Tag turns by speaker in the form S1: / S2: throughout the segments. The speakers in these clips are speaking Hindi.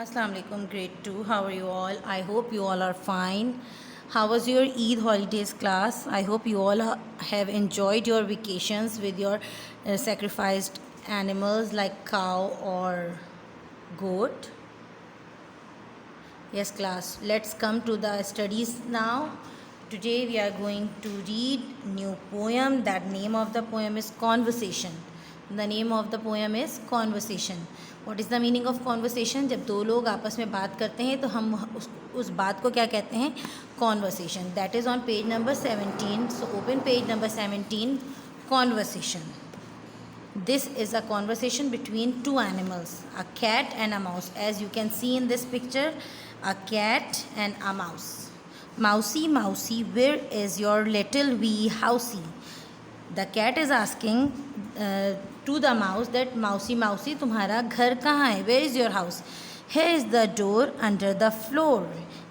S1: Assalamu alaikum, grade 2. How are you all? I hope you all are fine. How was your Eid holidays class? I hope you all have enjoyed your vacations with your sacrificed animals like cow or goat. Yes, class. Let's come to the studies now. Today we are going to read new poem. That name of the poem is Conversation. The name of the poem is Conversation. What is the meaning of conversation? जब दो लोग आपस में बात करते हैं तो हम उस बात को क्या कहते हैं? Conversation. That is on page number 17. So open page number 17. Conversation. This is a conversation between two animals, a cat and a mouse. As you can see in this picture, a cat and a mouse. Mousey, mousey, where is your little wee housey? The cat is asking to the mouse that mousey, mousey, तुम्हारा घर कहाँ है? Where is your house? Here is the door under the floor.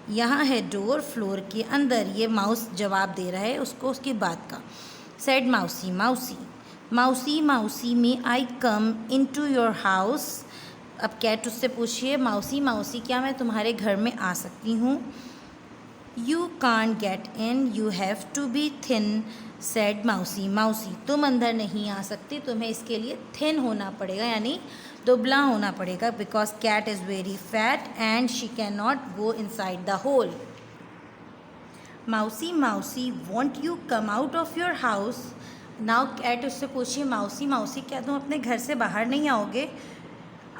S1: यहाँ है डोर फ्लोर के अंदर. ये माउस जवाब दे रहा है उसको उसकी बात का. Said mousey, mousey, mousey, mousey, may I come into your house? अब कैट उससे पूछिए माउसी माउसी क्या मैं तुम्हारे घर में आ सकती हूँ? You can't get in, you have to be thin, said mousey, mousey, तुम अंदर नहीं आ सकती, तुम्हें इसके लिए thin होना पड़ेगा यानी दुबला होना पड़ेगा, because cat is very fat and she cannot go inside the hole. Mousey, mousey, won't you come out of your house? Now cat उससे पूछिए माउसी माउसी क्या तुम अपने घर से बाहर नहीं आओगे?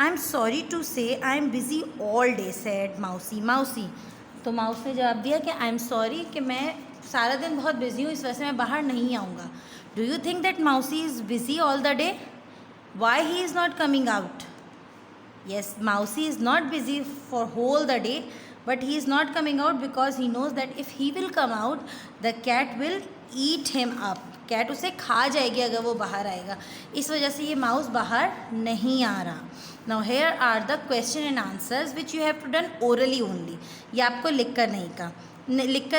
S1: I am sorry to say I am busy all day, said Mousy Mousy. तो माउस ने जवाब दिया कि आई एम सॉरी कि मैं सारा दिन बहुत बिजी हूँ, इस वजह से मैं बाहर नहीं आऊँगा. Do you think that Mousy is busy all the day? Why he is not coming out? Yes, Mousy is not busy for whole the day, but he is not coming out because he knows that if he will come out, the cat will eat him up. Cat उसे खा जाएगी अगर वो बाहर आएगा, इस वजह से ये माउस बाहर नहीं आ रहा. Now here are the question and answers which you have to done orally only. ये आपको लिख कर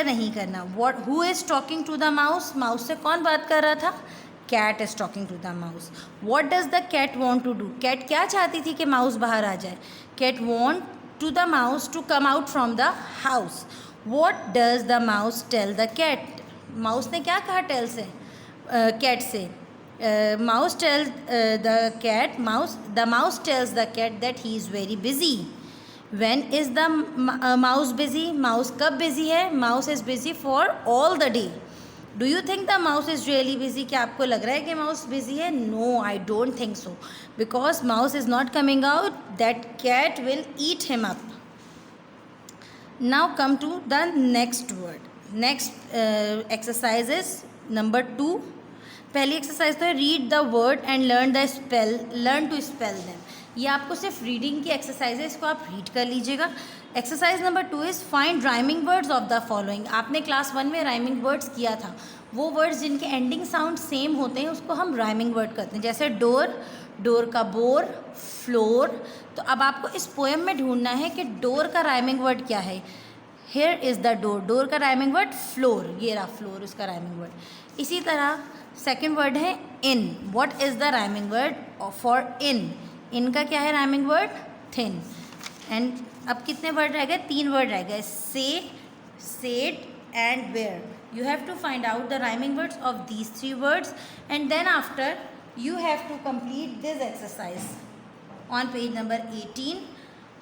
S1: नहीं करना. What who is talking to the mouse? Mouse से कौन बात कर रहा था? Cat is talking to the mouse. What does the cat want to do? Cat क्या चाहती थी कि माउस बाहर आ जाए? Cat want to the mouse to come out from the house. What does the mouse tell the cat? Mouse ने क्या कहा टेल से cat से? Mouse tells the mouse tells the cat that he is very busy. When is the mouse busy? Mouse कब busy है? Mouse is busy for all the day. Do you think the mouse is really busy? क्या आपको लग रहा है कि mouse busy है? No, I don't think so. Because mouse is not coming out, that cat will eat him up. Now come to the next word. Next exercise is number 2. पहली एक्सरसाइज तो है read the word and learn to spell them. ये आपको सिर्फ रीडिंग की एक्सरसाइज है, इसको आप रीड कर लीजिएगा. Exercise number 2 is find rhyming words of the following. आपने क्लास 1 में राइमिंग वर्ड्स किया था. वो वर्ड्स जिनके एंडिंग साउंड सेम होते हैं उसको हम राइमिंग वर्ड करते हैं. जैसे डोर, डोर का बोर, फ्लोर. तो अब आपको इस पोएम में ढूंढना है कि डोर का राइमिंग वर्ड क्या है. Here is the door. Door का राइमिंग वर्ड फ्लोर. ये रहा फ्लोर उसका राइमिंग वर्ड. इसी तरह सेकेंड वर्ड है in. What is the rhyming word for in? In का क्या है राइमिंग वर्ड? थिन. एंड अब कितने वर्ड रह गए? 3 वर्ड रह गए. Say, said and where. You have to find out the rhyming words of these 3 words and then after you have to complete this exercise on page number 18.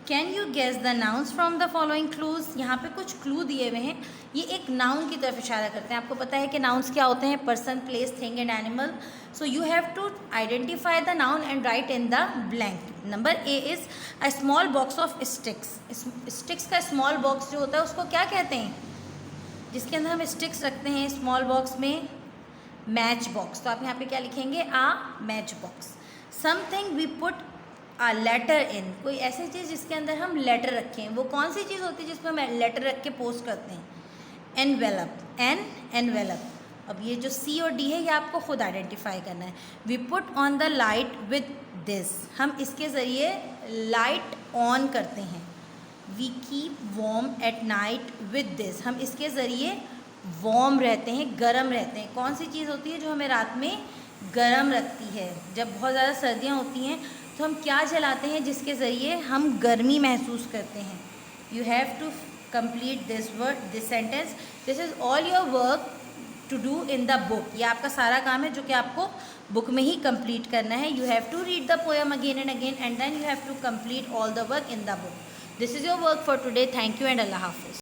S1: Can you guess the nouns from the following clues? यहाँ पे कुछ clue दिए हुए हैं. ये एक noun की तरफ इशारा करते हैं. आपको पता है कि nouns क्या होते हैं? Person, place, thing and animal. So you have to identify the noun and write in the blank. Number A is a small box of sticks. Sticks का small box जो होता है उसको क्या कहते हैं? जिसके अंदर हम स्टिक्स रखते हैं स्मॉल बॉक्स में? Match box. तो आप यहाँ पे क्या लिखेंगे? A match box. Something we put a letter in. कोई ऐसी चीज़ जिसके अंदर हम लेटर रखें. वो कौन सी चीज़ होती है जिसमें हम लेटर रख के पोस्ट करते हैं? एनवेलप. एनवेलप. अब ये जो सी और डी है ये आपको खुद आइडेंटिफाई करना है. We put on the light with this. हम इसके ज़रिए लाइट ऑन करते हैं. We keep warm at night with this. हम इसके ज़रिए वॉर्म रहते हैं, गर्म रहते हैं. कौन सी चीज़ होती है जो हमें रात में गर्म रखती है? जब बहुत ज़्यादा सर्दियाँ होती हैं तो हम क्या जलाते हैं जिसके ज़रिए हम गर्मी महसूस करते हैं? You have to complete this sentence. This is all your work to do in the book. ये आपका सारा काम है जो कि आपको बुक में ही कंप्लीट करना है। You have to read the poem again and again and then you have to complete all the work in the book. This is your work for today. Thank you and अल्लाह हाफिज़।